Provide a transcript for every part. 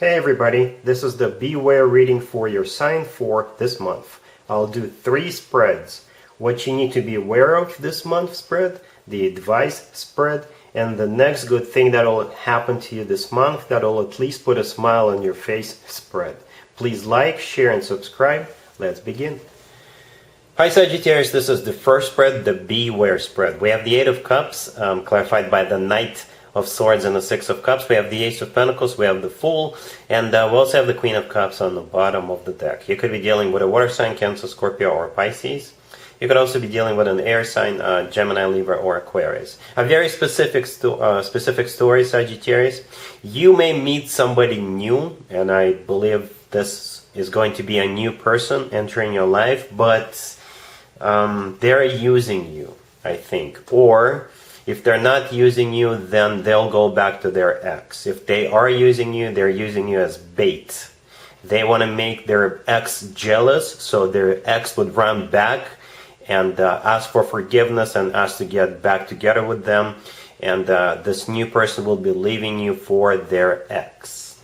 Hey everybody, this is the Beware reading for your sign for this month. I'll do 3 spreads. What you need to be aware of this month spread, the advice spread, and the next good thing that will happen to you this month that will at least put a smile on your face spread. Please like, share, and subscribe. Let's begin. Hi Sagittarius, this is the first spread, the Beware spread. We have the 8 of Cups, clarified by the Knight of Swords and the 6 of Cups. We have the Ace of Pentacles, we have the Fool, and we also have the Queen of Cups on the bottom of the deck. You could be dealing with a water sign, Cancer, Scorpio, or Pisces. You could also be dealing with an air sign, Gemini, Libra, or Aquarius. A very specific story, Sagittarius. You may meet somebody new, and I believe this is going to be a new person entering your life, but they're using you, I think. Or if they're not using you, then they'll go back to their ex. If they are using you, they're using you as bait. They want to make their ex jealous, so their ex would run back and ask for forgiveness and ask to get back together with them. And this new person will be leaving you for their ex.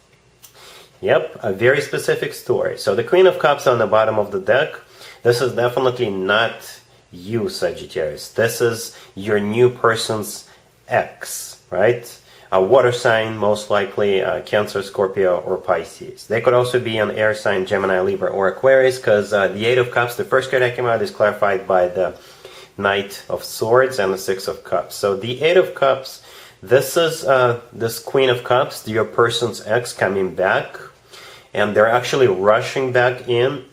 Yep, a very specific story. So the Queen of Cups on the bottom of the deck, this is definitely not you, Sagittarius. This is your new person's ex, right? A water sign, most likely Cancer, Scorpio, or Pisces. They could also be an air sign, Gemini, Libra, or Aquarius, because the 8 of Cups, the first card that came out, is clarified by the Knight of Swords and the 6 of Cups. So the 8 of Cups, this is this Queen of Cups, your person's ex coming back. And they're actually rushing back in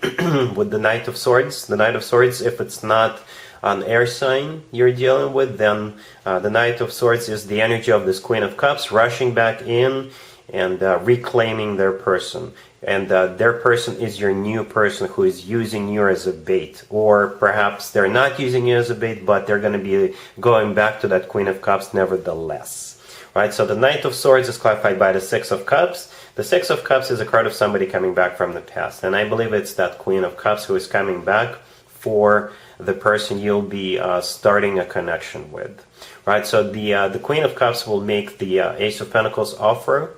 with the Knight of Swords. The Knight of Swords, if it's not an air sign you're dealing with, then the Knight of Swords is the energy of this Queen of Cups rushing back in and reclaiming their person. And their person is your new person who is using you as a bait. Or perhaps they're not using you as a bait, but they're going to be going back to that Queen of Cups nevertheless. Right, so the Knight of Swords is clarified by the 6 of Cups. The 6 of Cups is a card of somebody coming back from the past. And I believe it's that Queen of Cups who is coming back for the person you'll be starting a connection with. Right, so the Queen of Cups will make the Ace of Pentacles offer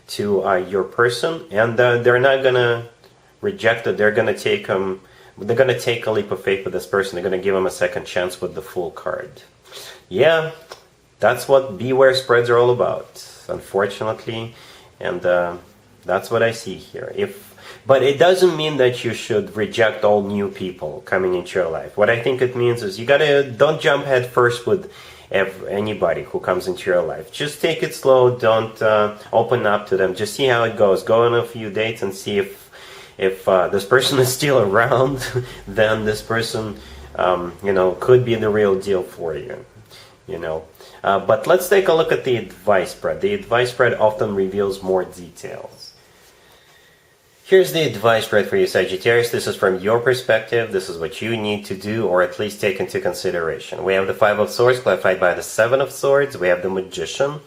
to your person. And they're not going to reject it. They're going to take a leap of faith with this person. They're going to give them a second chance with the Fool card. Yeah. That's what Beware spreads are all about, unfortunately, and that's what I see here. But it doesn't mean that you should reject all new people coming into your life. What I think it means is don't jump head first with anybody who comes into your life. Just take it slow. Don't open up to them. Just see how it goes. Go on a few dates and see if this person is still around. Then this person, could be the real deal for you. But let's take a look at the advice spread. The advice spread often reveals more details. Here's the advice spread for you, Sagittarius. This is from your perspective. This is what you need to do, or at least take into consideration. We have the 5 of Swords clarified by the 7 of Swords. We have the Magician.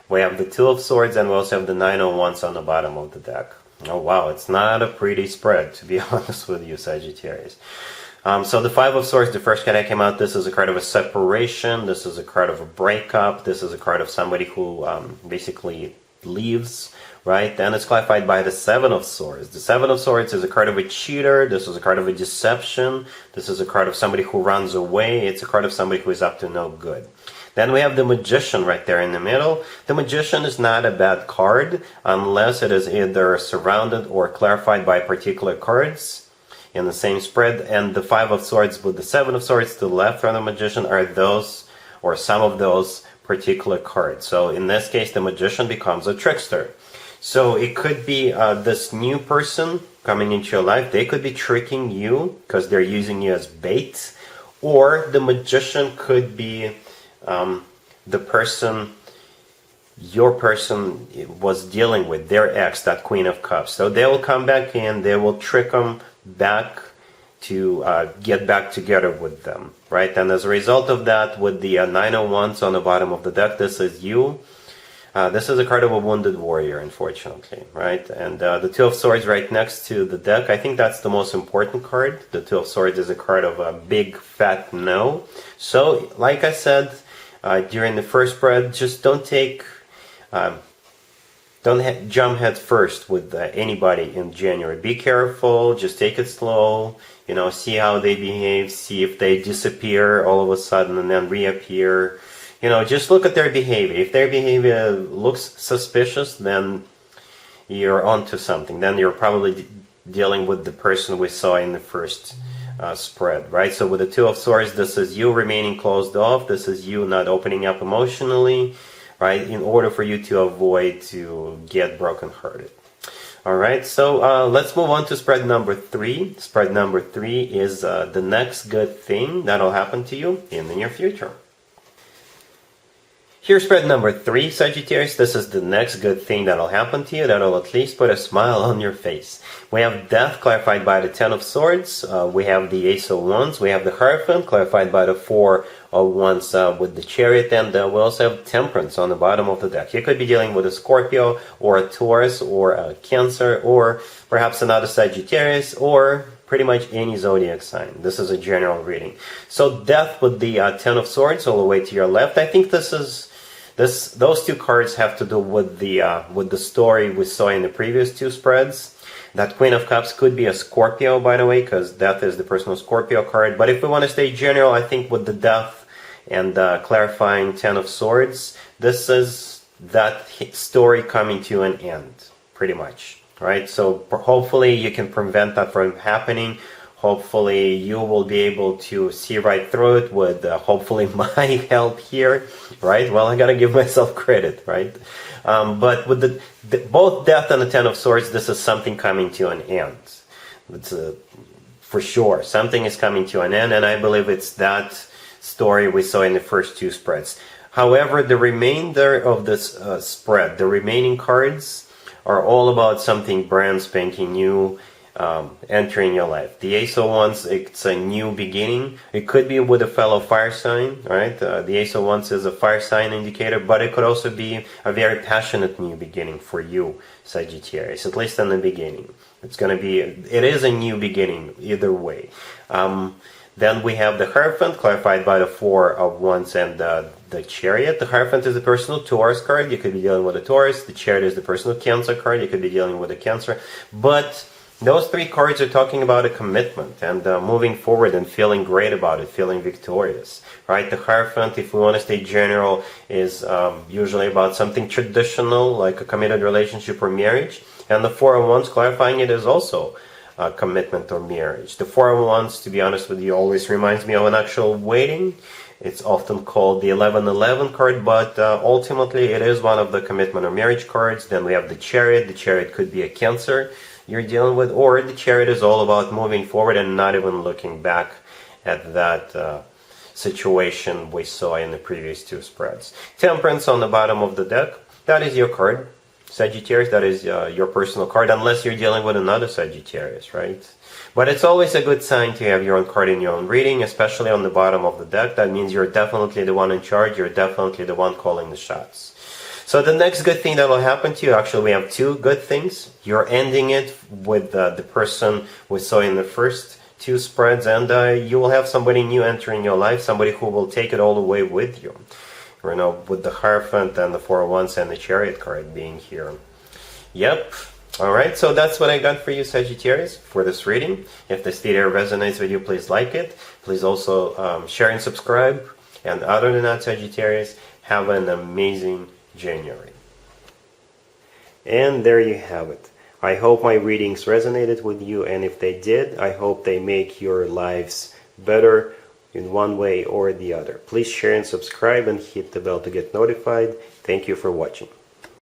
We have the 2 of Swords, and we also have the 9 of Wands on the bottom of the deck. Oh wow, it's not a pretty spread, to be honest with you, Sagittarius. So the 5 of Swords, the first card that came out, this is a card of a separation, this is a card of a breakup, this is a card of somebody who basically leaves, right? And it's clarified by the 7 of Swords. The 7 of Swords is a card of a cheater, this is a card of a deception, this is a card of somebody who runs away, it's a card of somebody who is up to no good. Then we have the Magician right there in the middle. The Magician is not a bad card unless it is either surrounded or clarified by particular cards in the same spread. And the 5 of Swords with the 7 of Swords to the left from the Magician are those, or some of those particular cards. So in this case, the Magician becomes a trickster. So it could be this new person coming into your life. They could be tricking you because they're using you as bait. Or the Magician could be the person your person was dealing with, their ex, that Queen of Cups. So they will come back in, they will trick them back to get back together with them, right? And as a result of that, with the 9 of Wands on the bottom of the deck, this is you. This is a card of a wounded warrior, unfortunately, right? And the 2 of Swords right next to the deck, I think that's the most important card. The 2 of Swords is a card of a big fat no. So, like I said during the first spread, just don't take don't jump head first with anybody in January. Be careful, just take it slow, you know, see how they behave, see if they disappear all of a sudden and then reappear. You know, just look at their behavior. If their behavior looks suspicious, then you're onto something. Then you're probably dealing with the person we saw in the first spread, right? So with the Two of Swords, this is you remaining closed off. This is you not opening up emotionally, right? In order for you to avoid to get brokenhearted. All right, so let's move on to spread number 3. Spread number 3 is the next good thing that'll happen to you in the near future. Here's spread number 3, Sagittarius. This is the next good thing that'll happen to you, that'll at least put a smile on your face. We have Death, clarified by the Ten of Swords. We have the Ace of Wands. We have the Hierophant, clarified by the Four of Wands with the Chariot. And we also have Temperance on the bottom of the deck. You could be dealing with a Scorpio, or a Taurus, or a Cancer, or perhaps another Sagittarius, or pretty much any zodiac sign. This is a general reading. So Death with the Ten of Swords all the way to your left. I think those two cards have to do with the story we saw in the previous 2 spreads. That Queen of Cups could be a Scorpio, by the way, because Death is the personal Scorpio card. But if we want to stay general, I think with the Death and clarifying Ten of Swords, this is that story coming to an end, pretty much, right? So hopefully you can prevent that from happening. Hopefully you will be able to see right through it with hopefully my help here, right? Well, I gotta give myself credit, right? But with both Death and the Ten of Swords, this is something coming to an end. It's for sure. Something is coming to an end, and I believe it's that story we saw in the first 2 spreads. However, the remainder of this spread, the remaining cards, are all about something brand spanking new, entering your life. The Ace of Wands, it's a new beginning. It could be with a fellow fire sign, right? The Ace of Wands is a fire sign indicator, but it could also be a very passionate new beginning for you, Sagittarius, at least in the beginning. It is a new beginning either way. Then we have the Hierophant, clarified by the Four of Wands and the Chariot. The Hierophant is the personal Taurus card. You could be dealing with a Taurus. The Chariot is the personal Cancer card. You could be dealing with a Cancer. But those 3 cards are talking about a commitment and moving forward and feeling great about it, feeling victorious, right? The Hierophant, if we want to stay general, is usually about something traditional, like a committed relationship or marriage. And the Four of Wands, clarifying it, is also commitment or marriage. The Four of Wands, to be honest with you, always reminds me of an actual wedding. It's often called the 1111 card, but ultimately it is one of the commitment or marriage cards. Then we have the Chariot. The Chariot could be a Cancer you're dealing with, or the Chariot is all about moving forward and not even looking back at that situation we saw in the previous 2 spreads. Temperance on the bottom of the deck, that is your card, Sagittarius. That is your personal card, unless you're dealing with another Sagittarius, right? But it's always a good sign to have your own card in your own reading, especially on the bottom of the deck. That means you're definitely the one in charge. You're definitely the one calling the shots. So the next good thing that will happen to you, actually we have 2 good things. You're ending it with the person we saw in the first 2 spreads, and you will have somebody new entering your life, somebody who will take it all the way with you. You know, with the Hierophant and the Four of Wands and the Chariot card being here. Yep. Alright, so that's what I got for you, Sagittarius, for this reading. If this video resonates with you, please like it. Please also share and subscribe. And other than that, Sagittarius, have an amazing January. And there you have it. I hope my readings resonated with you, and if they did, I hope they make your lives better in one way or the other. Please share and subscribe and hit the bell to get notified. Thank you for watching.